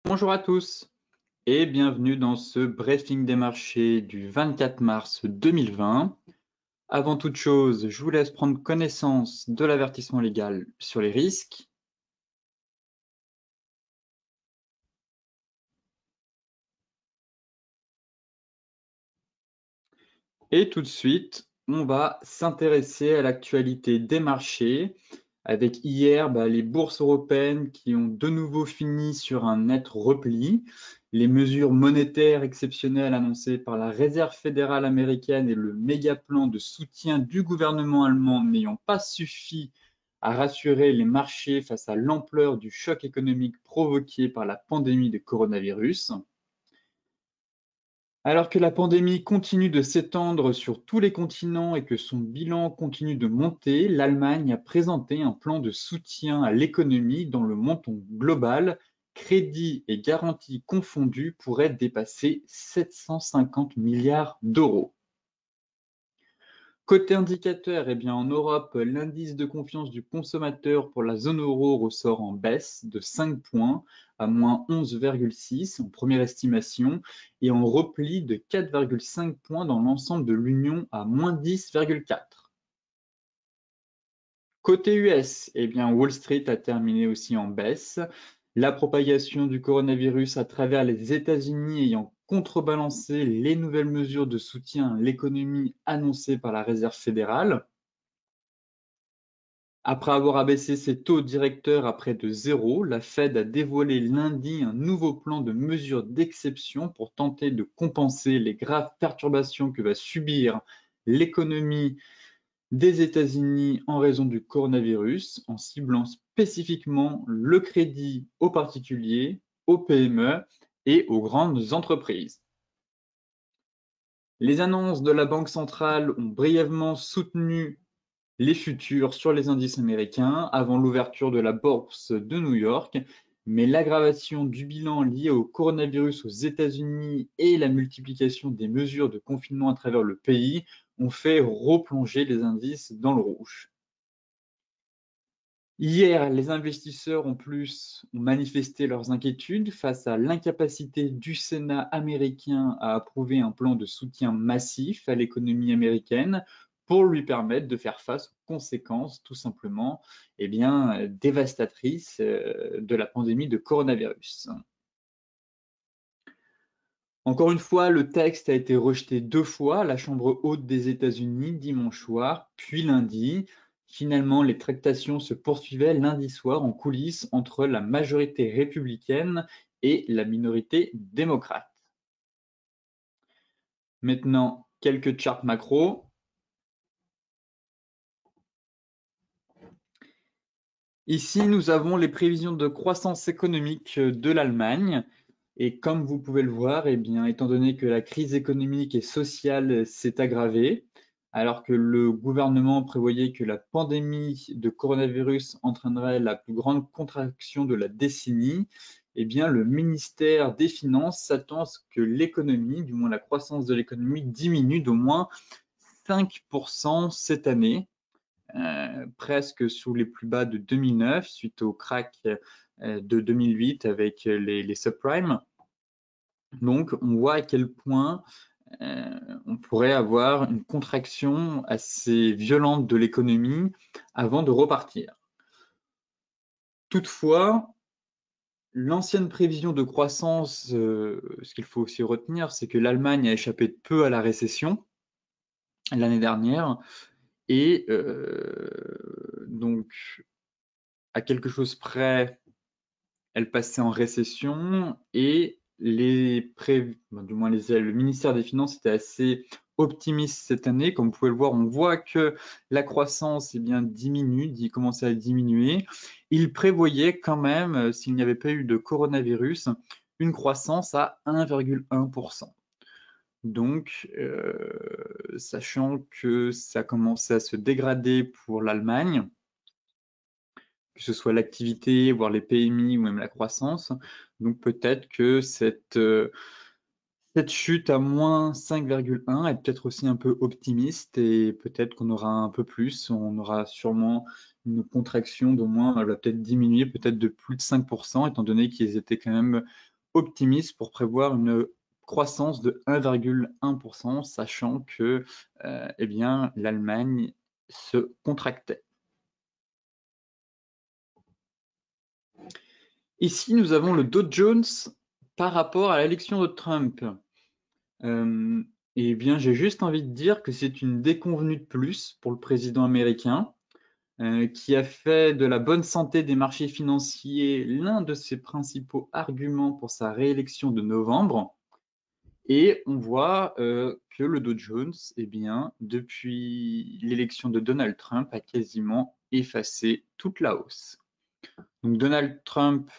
Bonjour à tous et bienvenue dans ce briefing des marchés du 24 mars 2020. Avant toute chose, je vous laisse prendre connaissance de l'avertissement légal sur les risques. Et tout de suite, on va s'intéresser à l'actualité des marchés avec hier les bourses européennes qui ont de nouveau fini sur un net repli. Les mesures monétaires exceptionnelles annoncées par la Réserve fédérale américaine et le méga plan de soutien du gouvernement allemand n'ayant pas suffi à rassurer les marchés face à l'ampleur du choc économique provoqué par la pandémie de coronavirus. Alors que la pandémie continue de s'étendre sur tous les continents et que son bilan continue de monter, l'Allemagne a présenté un plan de soutien à l'économie dont le montant global, crédits et garanties confondus, pourrait dépasser 750 milliards d'euros. Côté indicateur, en Europe, l'indice de confiance du consommateur pour la zone euro ressort en baisse de 5 points à moins 11,6 en première estimation et en repli de 4,5 points dans l'ensemble de l'Union à moins 10,4. Côté US, Wall Street a terminé aussi en baisse. La propagation du coronavirus à travers les États-Unis ayant contrebalancé les nouvelles mesures de soutien à l'économie annoncées par la Réserve fédérale. Après avoir abaissé ses taux directeurs à près de zéro, la Fed a dévoilé lundi un nouveau plan de mesures d'exception pour tenter de compenser les graves perturbations que va subir l'économie des États-Unis en raison du coronavirus, en ciblant spécifiquement le crédit aux particuliers, aux PME et aux grandes entreprises. Les annonces de la Banque centrale ont brièvement soutenu les futurs sur les indices américains avant l'ouverture de la bourse de New York, mais l'aggravation du bilan lié au coronavirus aux États-Unis et la multiplication des mesures de confinement à travers le pays ont fait replonger les indices dans le rouge. Hier, les investisseurs ont manifesté leurs inquiétudes face à l'incapacité du Sénat américain à approuver un plan de soutien massif à l'économie américaine pour lui permettre de faire face aux conséquences tout simplement dévastatrices de la pandémie de coronavirus. Encore une fois, le texte a été rejeté 2 fois à la Chambre haute des États-Unis dimanche soir, puis lundi. Finalement, les tractations se poursuivaient lundi soir en coulisses entre la majorité républicaine et la minorité démocrate. Maintenant, quelques charts macro. Ici, nous avons les prévisions de croissance économique de l'Allemagne. Et comme vous pouvez le voir, étant donné que la crise économique et sociale s'est aggravée, alors que le gouvernement prévoyait que la pandémie de coronavirus entraînerait la plus grande contraction de la décennie, le ministère des Finances s'attend à ce que l'économie, du moins la croissance de l'économie, diminue d'au moins 5% cette année, presque sous les plus bas de 2009, suite au crack de 2008 avec les subprimes. Donc, on voit à quel point on pourrait avoir une contraction assez violente de l'économie avant de repartir. Toutefois, l'ancienne prévision de croissance, ce qu'il faut aussi retenir, c'est que l'Allemagne a échappé de peu à la récession l'année dernière et donc à quelque chose près, elle passait en récession et le ministère des Finances était assez optimiste cette année. Comme vous pouvez le voir, on voit que la croissance commençait à diminuer. Il prévoyait quand même, s'il n'y avait pas eu de coronavirus, une croissance à 1,1%. Donc, sachant que ça commençait à se dégrader pour l'Allemagne, que ce soit l'activité, voire les PMI ou même la croissance. Donc peut-être que cette chute à moins 5,1 est peut-être aussi un peu optimiste et peut-être qu'on aura un peu plus. On aura sûrement une contraction d'au moins, elle va peut-être diminuer peut-être de plus de 5%, étant donné qu'ils étaient quand même optimiste pour prévoir une croissance de 1,1%, sachant que eh bien, l'Allemagne se contractait. Ici, nous avons le Dow Jones par rapport à l'élection de Trump. Eh bien, j'ai juste envie de dire que c'est une déconvenue de plus pour le président américain, qui a fait de la bonne santé des marchés financiers l'un de ses principaux arguments pour sa réélection de novembre. Et on voit que le Dow Jones, eh bien, depuis l'élection de Donald Trump, a quasiment effacé toute la hausse. Donc Donald Trump,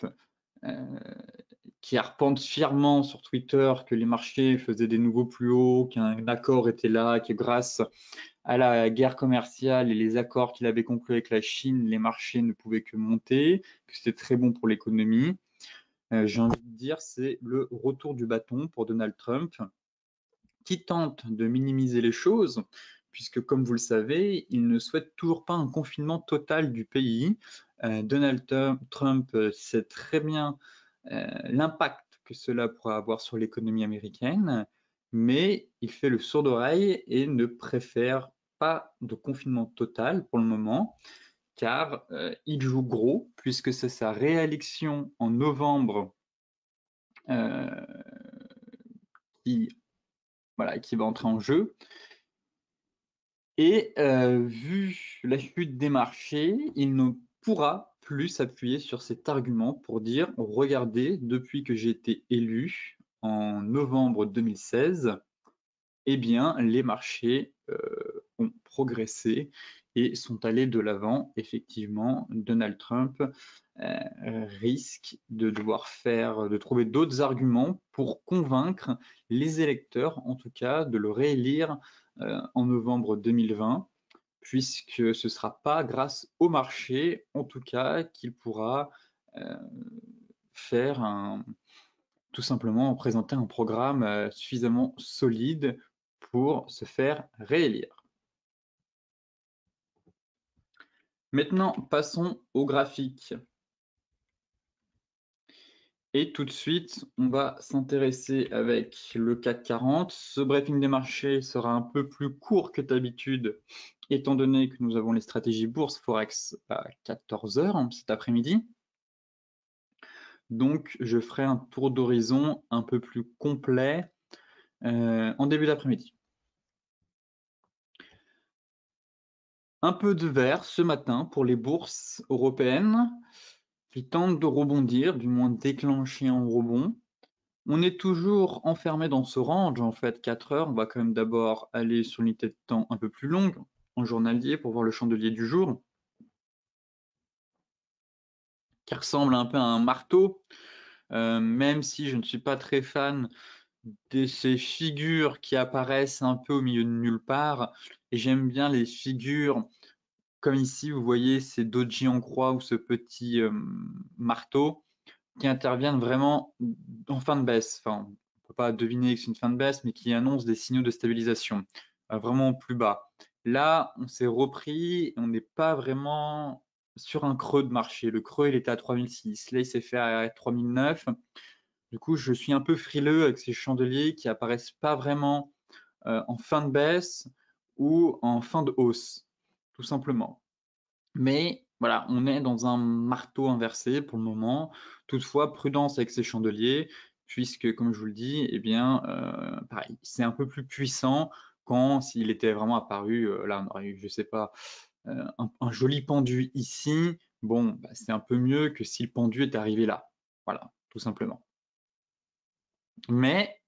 qui arpente fièrement sur Twitter que les marchés faisaient des nouveaux plus hauts, qu'un accord était là, que grâce à la guerre commerciale et les accords qu'il avait conclus avec la Chine, les marchés ne pouvaient que monter, que c'était très bon pour l'économie. J'ai envie de dire, c'est le retour du bâton pour Donald Trump, qui tente de minimiser les choses, puisque comme vous le savez, il ne souhaite toujours pas un confinement total du pays. Donald Trump sait très bien l'impact que cela pourrait avoir sur l'économie américaine, mais il fait le sourd d'oreille et ne préfère pas de confinement total pour le moment, car il joue gros, puisque c'est sa réélection en novembre qui, voilà, qui va entrer en jeu. Et vu la chute des marchés, il ne pourra plus s'appuyer sur cet argument pour dire regardez, depuis que j'ai été élu en novembre 2016, eh bien, les marchés ont progressé et sont allés de l'avant. Effectivement, Donald Trump risque de devoir de trouver d'autres arguments pour convaincre les électeurs, en tout cas, de le réélire en novembre 2020, puisque ce ne sera pas grâce au marché, en tout cas, qu'il pourra tout simplement présenter un programme suffisamment solide pour se faire réélire. Maintenant, passons au graphique. Et tout de suite, on va s'intéresser avec le CAC 40. Ce briefing des marchés sera un peu plus court que d'habitude, étant donné que nous avons les stratégies bourse Forex à 14 h cet après-midi. Donc, je ferai un tour d'horizon un peu plus complet en début d'après-midi. Un peu de vert ce matin pour les bourses européennes qui tentent de rebondir, du moins déclencher un rebond. On est toujours enfermé dans ce range, en fait, 4 heures. On va quand même d'abord aller sur l'unité de temps un peu plus longue, en journalier, pour voir le chandelier du jour, qui ressemble un peu à un marteau, même si je ne suis pas très fan de ces figures qui apparaissent un peu au milieu de nulle part. Et j'aime bien les figures comme ici, vous voyez ces doji en croix ou ce petit marteau qui interviennent vraiment en fin de baisse. Enfin, on ne peut pas deviner que c'est une fin de baisse, mais qui annonce des signaux de stabilisation, vraiment plus bas. Là, on s'est repris, on n'est pas vraiment sur un creux de marché. Le creux, il était à 3006. Là, il s'est fait à 3009. Du coup, je suis un peu frileux avec ces chandeliers qui apparaissent pas vraiment en fin de baisse ou en fin de hausse, tout simplement. Mais voilà, on est dans un marteau inversé pour le moment. Toutefois, prudence avec ces chandeliers, puisque, comme je vous le dis, eh bien, pareil, c'est un peu plus puissant quand s'il était vraiment apparu, là, on aurait eu, je sais pas, un joli pendu ici. Bon, bah, c'est un peu mieux que si le pendu est arrivé là. Voilà, tout simplement. Mais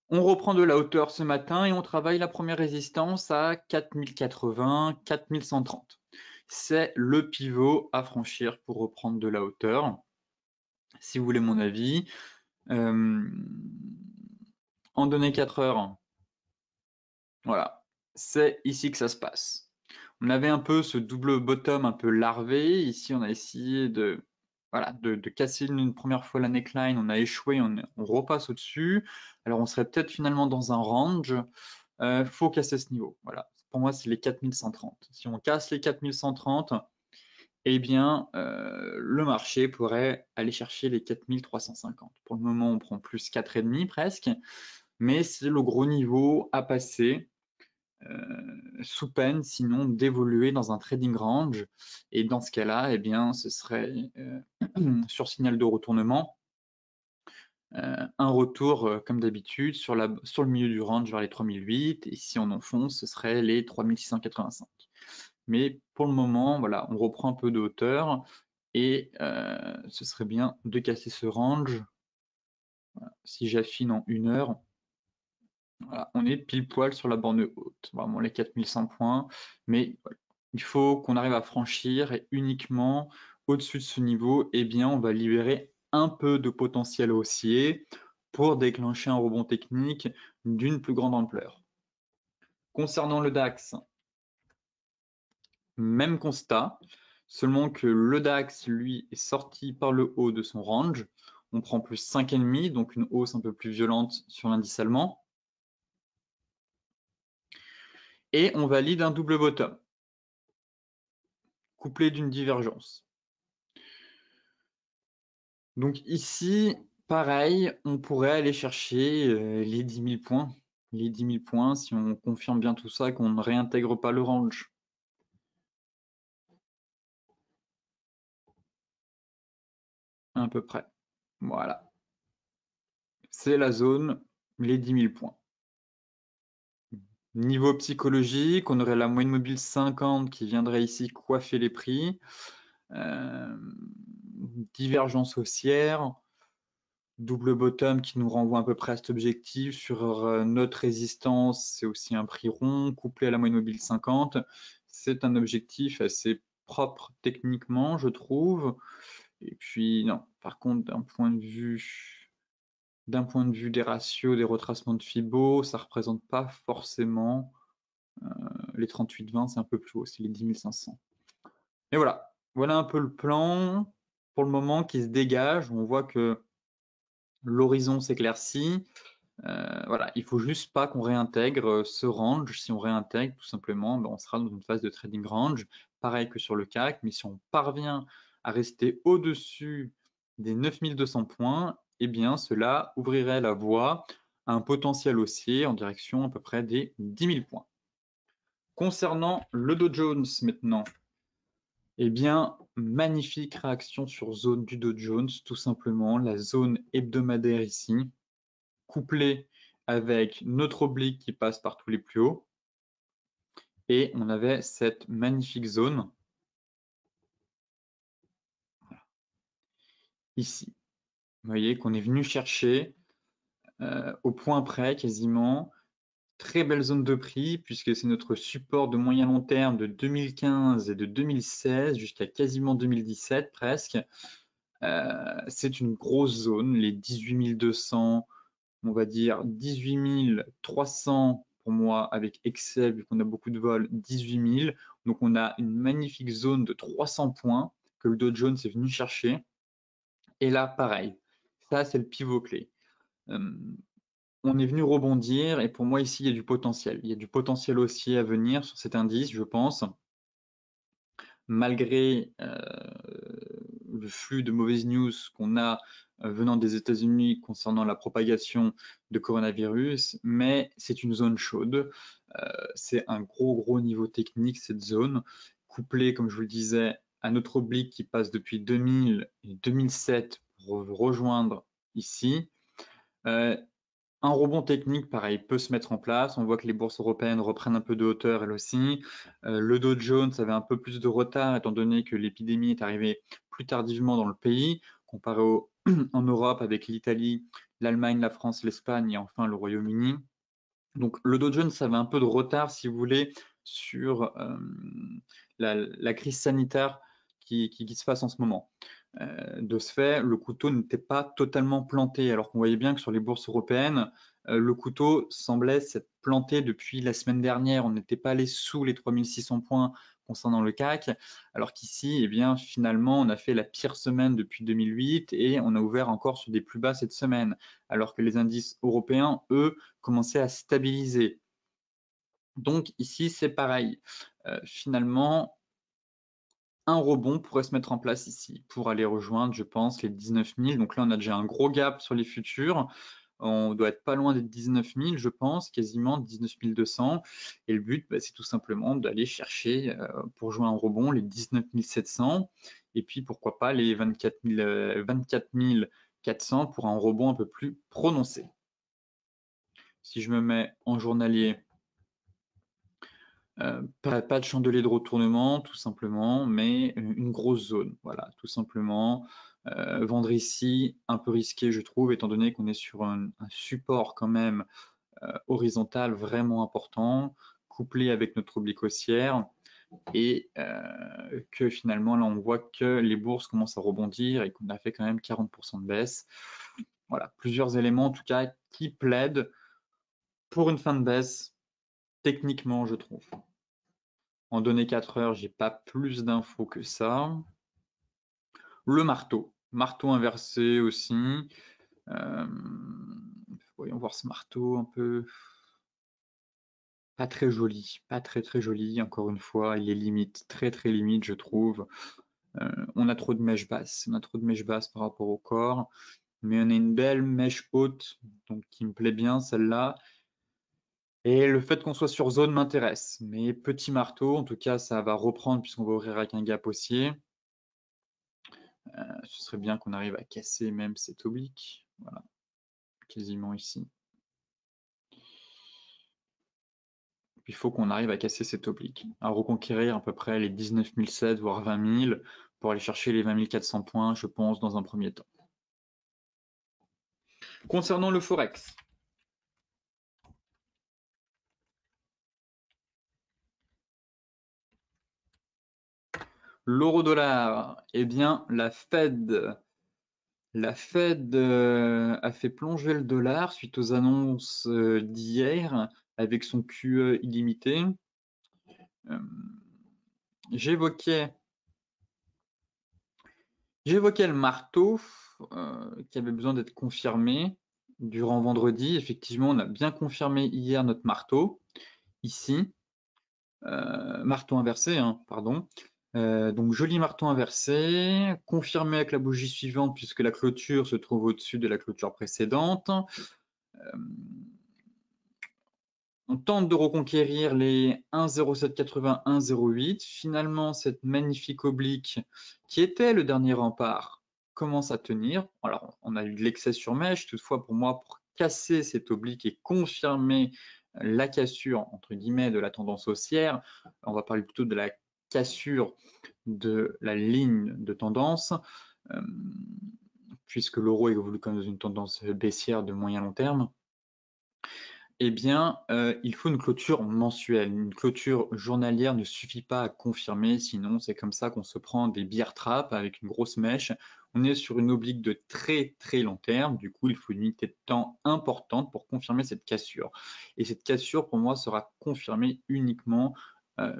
on reprend de la hauteur ce matin et on travaille la première résistance à 4080, 4130. C'est le pivot à franchir pour reprendre de la hauteur. Si vous voulez mon avis, en données 4 heures, voilà, c'est ici que ça se passe. On avait un peu ce double bottom un peu larvé. Ici, on a essayé de, voilà, de casser une première fois la neckline. On a échoué, on repasse au-dessus. Alors, on serait peut-être finalement dans un range. Faut casser ce niveau. Voilà. Pour moi, c'est les 4130. Si on casse les 4130, eh bien, le marché pourrait aller chercher les 4350. Pour le moment, on prend plus 4,5 presque, mais c'est le gros niveau à passer sous peine sinon d'évoluer dans un trading range. Et dans ce cas-là, eh bien, ce serait sur signal de retournement, un retour comme d'habitude sur le milieu du range vers les 3008, et si on enfonce, ce serait les 3685. Mais pour le moment, voilà, on reprend un peu de hauteur et ce serait bien de casser ce range. Voilà. Si j'affine en 1 heure, voilà, on est pile poil sur la borne haute, vraiment les 4100 points, mais voilà, il faut qu'on arrive à franchir et uniquement au-dessus de ce niveau, eh bien, on va libérer un peu de potentiel haussier pour déclencher un rebond technique d'une plus grande ampleur. Concernant le DAX, même constat, seulement que le DAX, lui, est sorti par le haut de son range. On prend plus 5,5, donc une hausse un peu plus violente sur l'indice allemand. Et on valide un double bottom, couplé d'une divergence. Donc ici, pareil, on pourrait aller chercher les 10 000 points. Les 10 000 points, si on confirme bien tout ça, qu'on ne réintègre pas le range. À peu près. Voilà. C'est la zone, les 10 000 points. Niveau psychologique, on aurait la moyenne mobile 50 qui viendrait ici coiffer les prix. Divergence haussière, double bottom qui nous renvoie à peu près à cet objectif. Sur notre résistance, c'est aussi un prix rond couplé à la moyenne mobile 50. C'est un objectif assez propre techniquement, je trouve. Et puis, non, par contre, d'un point de vue des ratios, des retracements de Fibo, ça ne représente pas forcément les 38,20, c'est un peu plus haut, c'est les 10 500. Et voilà, voilà un peu le plan pour le moment qui se dégage. On voit que l'horizon s'éclaircit. Voilà, il faut juste pas qu'on réintègre ce range. Si on réintègre, tout simplement, ben, on sera dans une phase de trading range, pareil que sur le CAC. Mais si on parvient à rester au-dessus des 9200 points, eh bien, cela ouvrirait la voie à un potentiel haussier en direction à peu près des 10 000 points. Concernant le Dow Jones maintenant, eh bien, magnifique réaction sur zone du Dow Jones, tout simplement, la zone hebdomadaire ici, couplée avec notre oblique qui passe par tous les plus hauts, et on avait cette magnifique zone ici. Vous voyez qu'on est venu chercher au point près quasiment. Très belle zone de prix puisque c'est notre support de moyen long terme de 2015 et de 2016 jusqu'à quasiment 2017 presque. C'est une grosse zone, les 18 200, on va dire 18 300 pour moi avec Excel, vu qu'on a beaucoup de vols, 18 000. Donc on a une magnifique zone de 300 points que le Dow Jones est venu chercher. Et là, pareil, ça c'est le pivot clé. On est venu rebondir et pour moi ici il y a du potentiel. Il y a du potentiel haussier à venir sur cet indice, je pense. Malgré le flux de mauvaises news qu'on a venant des États-Unis concernant la propagation de coronavirus, mais c'est une zone chaude. C'est un gros niveau technique cette zone, couplée, comme je vous le disais, à notre oblique qui passe depuis 2000 et 2007 pour rejoindre ici. Un rebond technique, pareil, peut se mettre en place. On voit que les bourses européennes reprennent un peu de hauteur, elles aussi. Le Dow Jones avait un peu plus de retard, étant donné que l'épidémie est arrivée plus tardivement dans le pays, comparé en Europe avec l'Italie, l'Allemagne, la France, l'Espagne et enfin le Royaume-Uni. Donc le Dow Jones avait un peu de retard, si vous voulez, sur la crise sanitaire qui se passe en ce moment. De ce fait, le couteau n'était pas totalement planté, alors qu'on voyait bien que sur les bourses européennes, le couteau semblait s'être planté depuis la semaine dernière. On n'était pas allé sous les 3600 points concernant le CAC, alors qu'ici, eh bien, finalement, on a fait la pire semaine depuis 2008 et on a ouvert encore sur des plus bas cette semaine, alors que les indices européens, eux, commençaient à stabiliser. Donc ici, c'est pareil. Finalement, un rebond pourrait se mettre en place ici pour aller rejoindre, je pense, les 19 000. Donc là, on a déjà un gros gap sur les futurs. On doit être pas loin des 19 000, je pense, quasiment 19 200. Et le but, c'est tout simplement d'aller chercher, pour jouer un rebond, les 19 700. Et puis, pourquoi pas, les 24 400 pour un rebond un peu plus prononcé. Si je me mets en journalier, pas de chandelier de retournement, tout simplement, mais une grosse zone, voilà, tout simplement. Vendre ici, un peu risqué, je trouve, étant donné qu'on est sur un support quand même horizontal vraiment important, couplé avec notre oblique haussière, et que finalement, là, on voit que les bourses commencent à rebondir et qu'on a fait quand même 40% de baisse. Voilà, plusieurs éléments en tout cas qui plaident pour une fin de baisse, techniquement, je trouve. En données 4 heures, j'ai pas plus d'infos que ça. Le marteau inversé aussi. Voyons voir ce marteau un peu. Pas très joli, pas très joli. Encore une fois, il est limite, très limite, je trouve. On a trop de mèches basses, par rapport au corps, mais on a une belle mèche haute, donc qui me plaît bien celle-là. Et le fait qu'on soit sur zone m'intéresse, mais petit marteau, en tout cas, ça va reprendre puisqu'on va ouvrir avec un gap haussier. Ce serait bien qu'on arrive à casser même cette oblique, voilà, quasiment ici. Il faut qu'on arrive à casser cette oblique, à reconquérir à peu près les 19 007 voire 20 000 pour aller chercher les 20 400 points, je pense, dans un premier temps. Concernant le Forex, l'euro-dollar, eh bien, la Fed a fait plonger le dollar suite aux annonces d'hier avec son QE illimité. J'évoquais le marteau qui avait besoin d'être confirmé durant vendredi. Effectivement, on a bien confirmé hier notre marteau, ici. Marteau inversé, hein, pardon. Donc joli marteau inversé, confirmé avec la bougie suivante puisque la clôture se trouve au-dessus de la clôture précédente. On tente de reconquérir les 1,0780, 1,08. Finalement, cette magnifique oblique qui était le dernier rempart commence à tenir. Alors, on a eu de l'excès sur mèche. Toutefois, pour moi, pour casser cette oblique et confirmer la cassure, entre guillemets, de la tendance haussière, on va parler plutôt de la cassure de la ligne de tendance, puisque l'euro évolue comme dans une tendance baissière de moyen long terme. Eh bien, il faut une clôture mensuelle. Une clôture journalière ne suffit pas à confirmer, sinon c'est comme ça qu'on se prend des bear traps avec une grosse mèche. On est sur une oblique de très long terme, du coup il faut une unité de temps importante pour confirmer cette cassure. Et cette cassure pour moi sera confirmée uniquement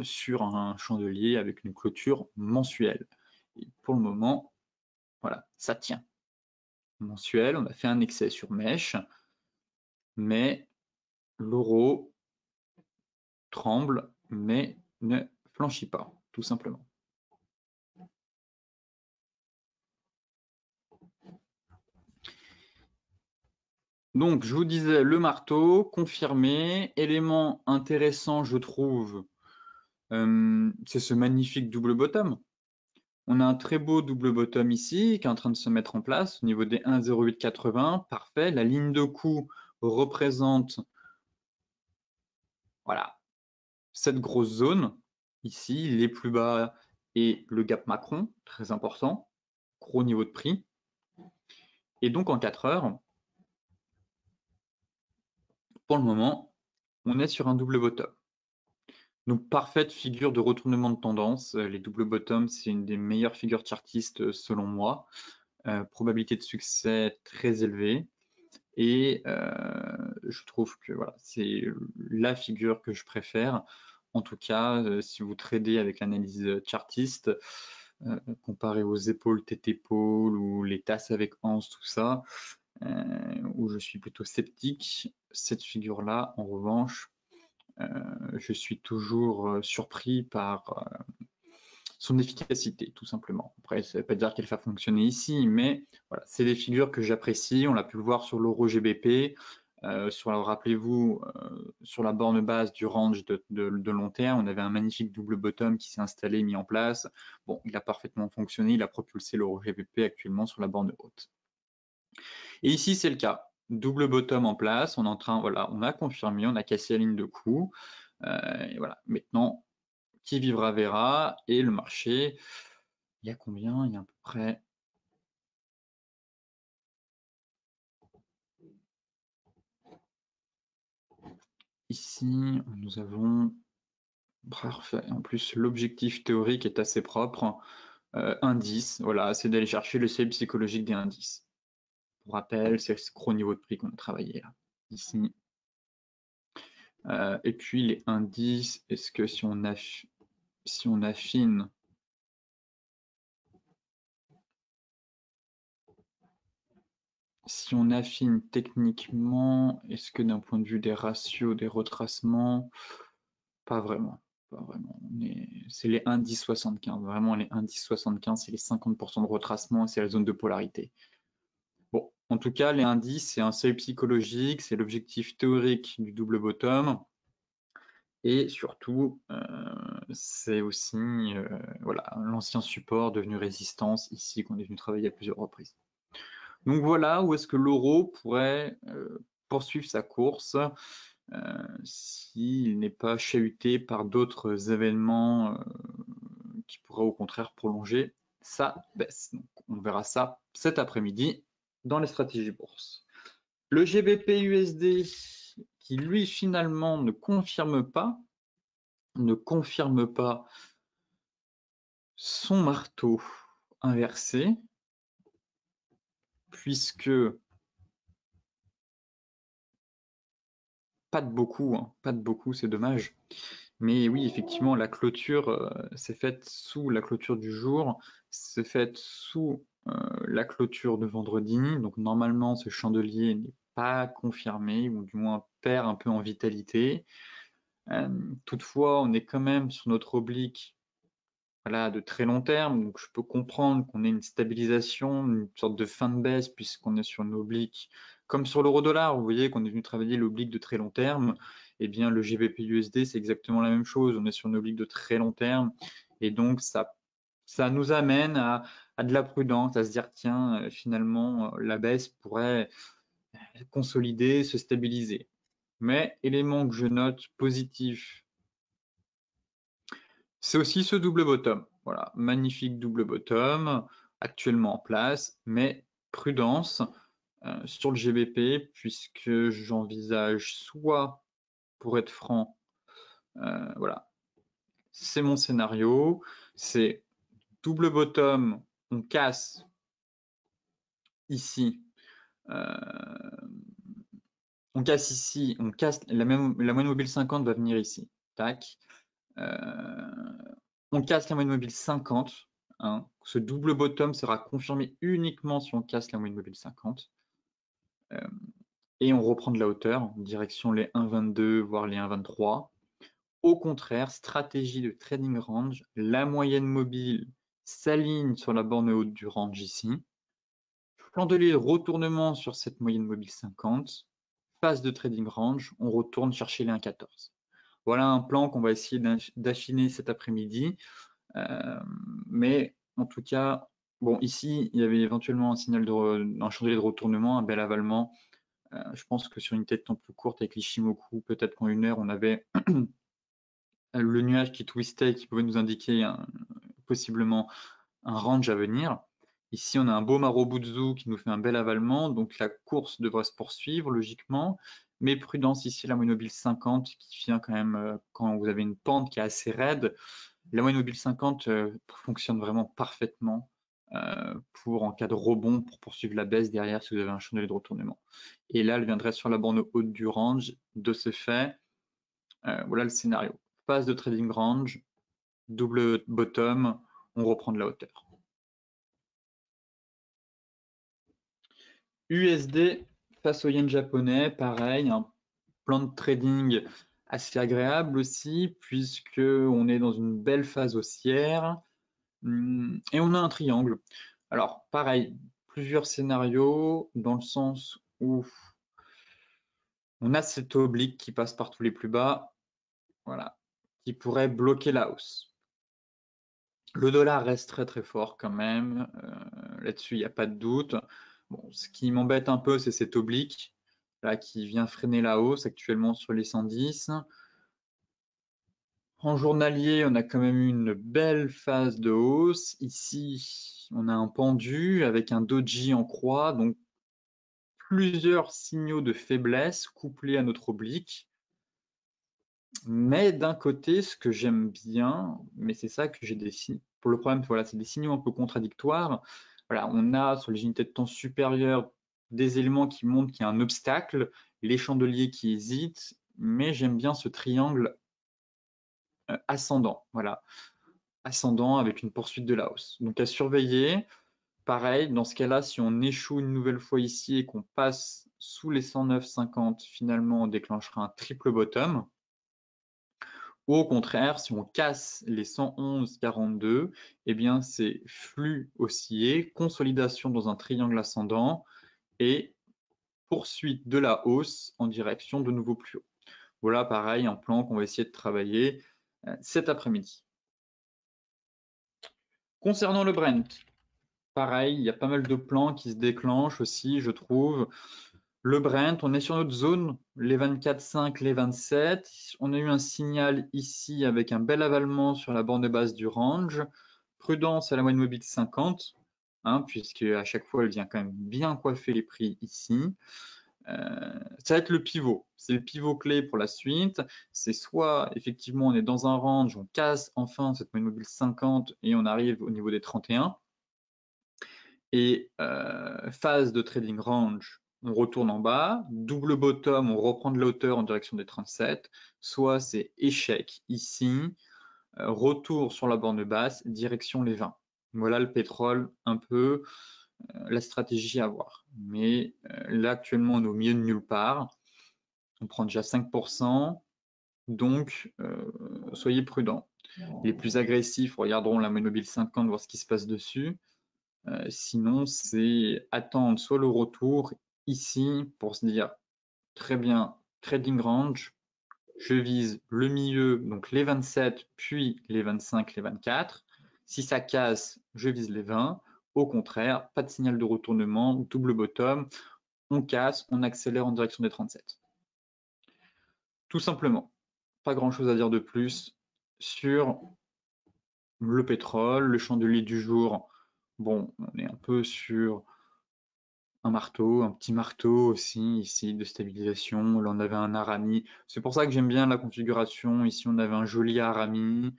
sur un chandelier avec une clôture mensuelle. Et pour le moment, voilà, ça tient. Mensuel, on a fait un excès sur mèche, mais l'euro tremble, mais ne flanchit pas, tout simplement. Donc, je vous disais, le marteau, confirmé. Élément intéressant, je trouve, c'est ce magnifique double bottom. On a un très beau double bottom ici, qui est en train de se mettre en place au niveau des 1,0880. Parfait. La ligne de coup représente, voilà, cette grosse zone. Ici, les plus bas et le gap Macron, très important. Gros niveau de prix. Et donc, en 4 heures, pour le moment, on est sur un double bottom. Donc, parfaite figure de retournement de tendance. Les double bottoms, c'est une des meilleures figures chartistes selon moi. Probabilité de succès très élevée. Et je trouve que voilà, c'est la figure que je préfère. En tout cas, si vous tradez avec l'analyse chartiste, comparé aux épaules, tête-épaule ou les tasses avec anse, tout ça, où je suis plutôt sceptique, cette figure-là, en revanche, je suis toujours surpris par son efficacité, tout simplement. Après, ça ne veut pas dire qu'elle va fonctionner ici, mais voilà, c'est des figures que j'apprécie. On l'a pu le voir sur l'euro GBP, rappelez-vous, sur la borne basse du range de long terme, on avait un magnifique double bottom qui s'est installé, mis en place. Bon, il a parfaitement fonctionné, il a propulsé l'euro GBP actuellement sur la borne haute. Et ici, c'est le cas. Double bottom en place, on est en train, voilà, on a confirmé, on a cassé la ligne de coup. Et voilà, maintenant, qui vivra verra. Et le marché, il y a combien? Il y a à peu près. Ici, nous avons. Parfait. En plus, l'objectif théorique est assez propre. Indice, voilà, c'est d'aller chercher le seuil psychologique des indices. Pour rappel, c'est ce gros niveau de prix qu'on a travaillé là, ici. Et puis les indices, est-ce que si on affine techniquement, est-ce que d'un point de vue des ratios, des retracements, pas vraiment. Pas vraiment. C'est les indices 75. Vraiment, les indices 75, c'est les 50% de retracement, c'est la zone de polarité. Bon, en tout cas, les indices, c'est un seuil psychologique, c'est l'objectif théorique du double bottom. Et surtout, c'est aussi voilà, l'ancien support devenu résistance, ici, qu'on est venu travailler à plusieurs reprises. Donc voilà où est-ce que l'euro pourrait poursuivre sa course s'il n'est pas chahuté par d'autres événements qui pourraient au contraire prolonger sa baisse. Donc, on verra ça cet après-midi dans les stratégies bourse. Le GBP USD qui lui finalement ne confirme pas son marteau inversé, puisque pas de beaucoup, c'est dommage. Mais oui, effectivement, la clôture s'est faite sous la clôture du jour, s'est faite sous la clôture de vendredi. Donc normalement, ce chandelier n'est pas confirmé, ou du moins perd un peu en vitalité. Toutefois, on est quand même sur notre oblique voilà, de très long terme, donc je peux comprendre qu'on ait une stabilisation, une sorte de fin de baisse, puisqu'on est sur une oblique, comme sur l'euro-dollar, vous voyez qu'on est venu travailler l'oblique de très long terme, et bien le GBP-USD, c'est exactement la même chose, on est sur une oblique de très long terme, et donc ça nous amène à de la prudence, à se dire, tiens, finalement, la baisse pourrait consolider, se stabiliser. Mais élément que je note positif, c'est aussi ce double bottom. Voilà, magnifique double bottom, actuellement en place, mais prudence sur le GBP, puisque j'envisage soit, pour être franc, voilà, c'est mon scénario, c'est double bottom, on casse ici, on casse ici, on casse la moyenne mobile 50 va venir ici, tac. On casse la moyenne mobile 50. Hein. Ce double bottom sera confirmé uniquement si on casse la moyenne mobile 50. Et on reprend de la hauteur en direction les 1,22 voire les 1,23. Au contraire, stratégie de trading range, la moyenne mobile s'aligne sur la borne haute du range ici. Chandelier de retournement sur cette moyenne mobile 50. Phase de trading range, on retourne chercher les 1,14. Voilà un plan qu'on va essayer d'affiner cet après-midi. Mais en tout cas, bon, ici, il y avait éventuellement un signal un chandelier de retournement, un bel avalement. Je pense que sur une tête temps plus courte avec l'Ishimoku, peut-être qu'en 1 heure, on avait le nuage qui twistait, qui pouvait nous indiquer possiblement un range à venir. Ici, on a un beau Marobutsu qui nous fait un bel avalement, donc la course devrait se poursuivre logiquement. Mais prudence ici, la moyenne mobile 50 qui vient quand même quand vous avez une pente qui est assez raide. La moyenne mobile 50 fonctionne vraiment parfaitement pour en cas de rebond pour poursuivre la baisse derrière si vous avez un chandelier de retournement. Et là, elle viendrait sur la borne haute du range. De ce fait, voilà le scénario. Phase de trading range, double bottom, on reprend de la hauteur. USD face au yen japonais, pareil, un plan de trading assez agréable aussi, puisque on est dans une belle phase haussière. Et on a un triangle. Alors, pareil, plusieurs scénarios dans le sens où on a cet oblique qui passe par tous les plus bas, voilà, qui pourrait bloquer la hausse. Le dollar reste très très fort quand même, là-dessus il n'y a pas de doute. Bon, ce qui m'embête un peu, c'est cet oblique là qui vient freiner la hausse actuellement sur les 110. En journalier, on a quand même eu une belle phase de hausse. Ici, on a un pendu avec un doji en croix, donc plusieurs signaux de faiblesse couplés à notre oblique. Mais d'un côté, ce que j'aime bien, mais c'est ça que j'ai des signes. Pour le problème, voilà, c'est des signaux un peu contradictoires. Voilà, on a sur les unités de temps supérieures des éléments qui montrent qu'il y a un obstacle, les chandeliers qui hésitent, mais j'aime bien ce triangle ascendant. Voilà, ascendant avec une poursuite de la hausse. Donc à surveiller. Pareil, dans ce cas-là, si on échoue une nouvelle fois ici et qu'on passe sous les 109,50, finalement, on déclenchera un triple bottom. Ou au contraire, si on casse les 111,42, eh bien c'est flux haussier, consolidation dans un triangle ascendant et poursuite de la hausse en direction de nouveau plus haut. Voilà, pareil, un plan qu'on va essayer de travailler cet après-midi. Concernant le Brent, pareil, il y a pas mal de plans qui se déclenchent aussi, je trouve. Le Brent, on est sur notre zone, les 24,5, les 27. On a eu un signal ici avec un bel avalement sur la bande basse du range. Prudence à la moyenne mobile 50, hein, puisque à chaque fois, elle vient quand même bien coiffer les prix ici. Ça va être le pivot. C'est le pivot clé pour la suite. C'est soit, effectivement, on est dans un range, on casse enfin cette moyenne mobile 50 et on arrive au niveau des 31. Et phase de trading range, on retourne en bas, double bottom, on reprend de la hauteur en direction des 37, soit c'est échec ici, retour sur la borne basse, direction les 20. Voilà le pétrole, un peu la stratégie à avoir. Mais là actuellement on est au milieu de nulle part, on prend déjà 5%, donc soyez prudents. Les plus agressifs regarderont la mobile 50, voir ce qui se passe dessus. Sinon, c'est attendre soit le retour ici pour se dire très bien, trading range, je vise le milieu, donc les 27, puis les 25, les 24. Si ça casse, je vise les 20. Au contraire, pas de signal de retournement, double bottom, on casse, on accélère en direction des 37. Tout simplement, pas grand chose à dire de plus sur le pétrole, le chandelier du jour. Bon, on est un peu sur un marteau, un petit marteau aussi ici de stabilisation. Là, on avait un harami. C'est pour ça que j'aime bien la configuration. Ici, on avait un joli harami.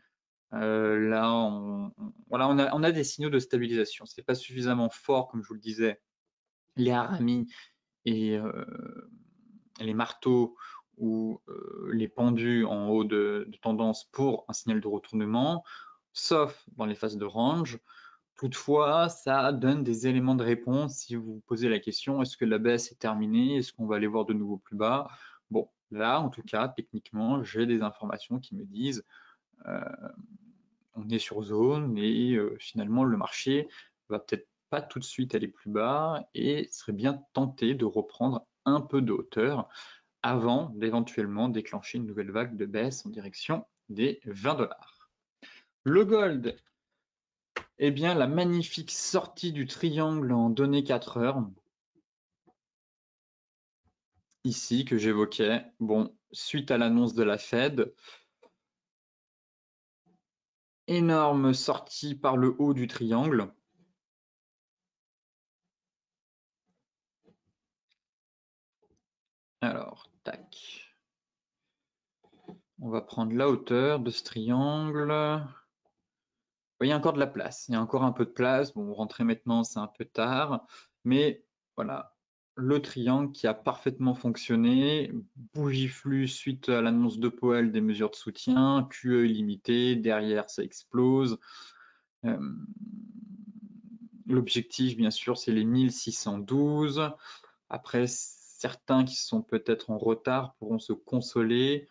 Là, voilà, on a des signaux de stabilisation. C'est pas suffisamment fort, comme je vous le disais, les haramis et les marteaux ou les pendus en haut de tendance pour un signal de retournement, sauf dans les phases de range. Toutefois, ça donne des éléments de réponse si vous vous posez la question, est-ce que la baisse est terminée? Est-ce qu'on va aller voir de nouveau plus bas? Bon, là, en tout cas, techniquement, j'ai des informations qui me disent on est sur zone et finalement, le marché va peut-être pas tout de suite aller plus bas et serait bien tenté de reprendre un peu de hauteur avant d'éventuellement déclencher une nouvelle vague de baisse en direction des 20 $. Le gold, eh bien, la magnifique sortie du triangle en données 4 heures, ici, que j'évoquais. Bon, suite à l'annonce de la Fed, énorme sortie par le haut du triangle. Alors, tac. On va prendre la hauteur de ce triangle. Il y a encore de la place, il y a encore un peu de place. Bon, rentrer maintenant, c'est un peu tard. Mais voilà, le triangle qui a parfaitement fonctionné. Bougie flux suite à l'annonce de Powell des mesures de soutien. QE illimité, derrière ça explose. L'objectif, bien sûr, c'est les 1612. Après, certains qui sont peut-être en retard pourront se consoler.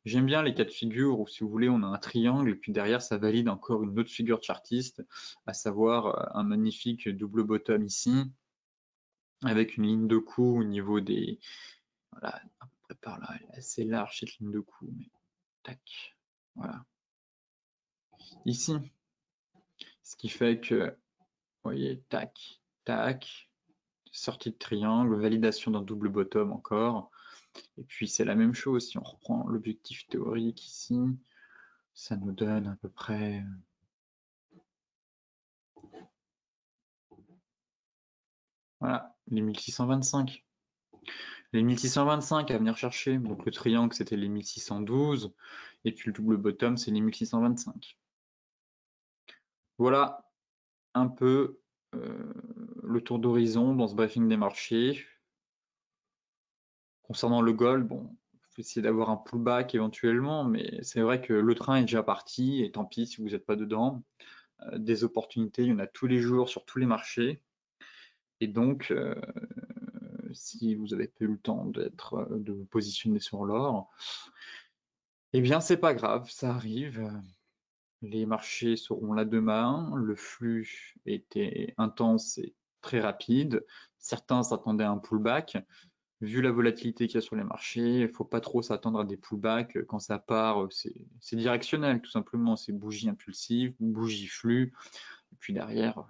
J'aime bien les cas de figure où, si vous voulez, on a un triangle et puis derrière, ça valide encore une autre figure chartiste, à savoir un magnifique double bottom ici, avec une ligne de coup au niveau des... Voilà, à peu près par là, elle est assez large cette ligne de coup, mais tac, voilà. Ici, ce qui fait que, vous voyez, tac, tac, sortie de triangle, validation d'un double bottom encore, et puis c'est la même chose, si on reprend l'objectif théorique ici, ça nous donne à peu près... Voilà, les 1625. Les 1625 à venir chercher, donc le triangle c'était les 1612, et puis le double bottom c'est les 1625. Voilà un peu le tour d'horizon dans ce briefing des marchés. Concernant le gold, bon, il faut essayer d'avoir un pullback éventuellement, mais c'est vrai que le train est déjà parti, et tant pis si vous n'êtes pas dedans. Des opportunités, il y en a tous les jours sur tous les marchés, et donc si vous n'avez pas eu le temps de vous positionner sur l'or, eh bien c'est pas grave, ça arrive. Les marchés seront là demain, le flux était intense et très rapide. Certains s'attendaient à un pullback. Vu la volatilité qu'il y a sur les marchés, il ne faut pas trop s'attendre à des pullbacks. Quand ça part, c'est directionnel, tout simplement. C'est bougie impulsive, bougie flux. Et puis derrière,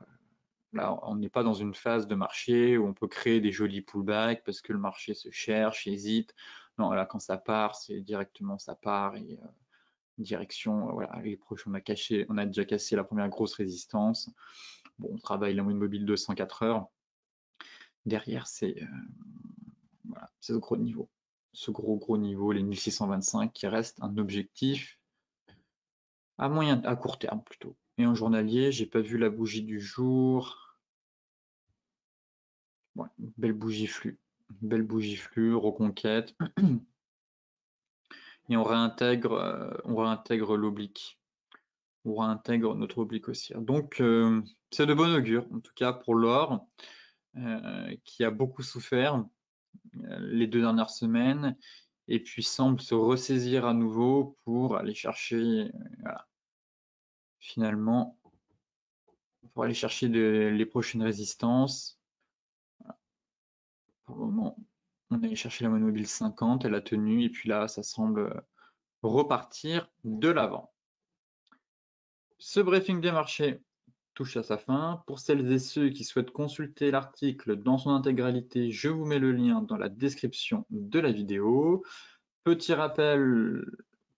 là, on n'est pas dans une phase de marché où on peut créer des jolis pullbacks parce que le marché se cherche, hésite. Non, là, quand ça part, c'est directement ça part et direction, voilà, les proches, on a déjà cassé la première grosse résistance. Bon, on travaille la moyenne mobile de 104 heures. Derrière, c'est voilà, ce gros niveau. Ce gros niveau, les 1625, qui reste un objectif à court terme plutôt. Et en journalier, j'ai pas vu la bougie du jour. Ouais, belle bougie flux, reconquête. Et on réintègre l'oblique. On réintègre notre oblique haussière. Donc, c'est de bon augure, en tout cas pour l'or, qui a beaucoup souffert les 2 dernières semaines, et puis semble se ressaisir à nouveau pour aller chercher, voilà, finalement, pour aller chercher les prochaines résistances. Voilà. Pour le moment, on est allé chercher la moyenne mobile 50, elle a tenu, et puis là, ça semble repartir de l'avant. Ce briefing des marchés touche à sa fin. Pour celles et ceux qui souhaitent consulter l'article dans son intégralité, je vous mets le lien dans la description de la vidéo. Petit rappel,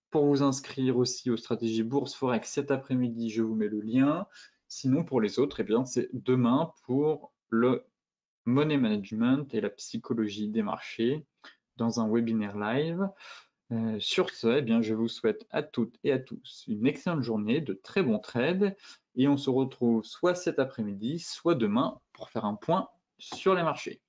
pour vous inscrire aussi aux stratégies bourse forex cet après-midi, je vous mets le lien. Sinon, pour les autres, eh bien, c'est demain pour le money management et la psychologie des marchés dans un webinaire live. Sur ce, eh bien, je vous souhaite à toutes et à tous une excellente journée, de très bons trades, et on se retrouve soit cet après-midi, soit demain pour faire un point sur les marchés.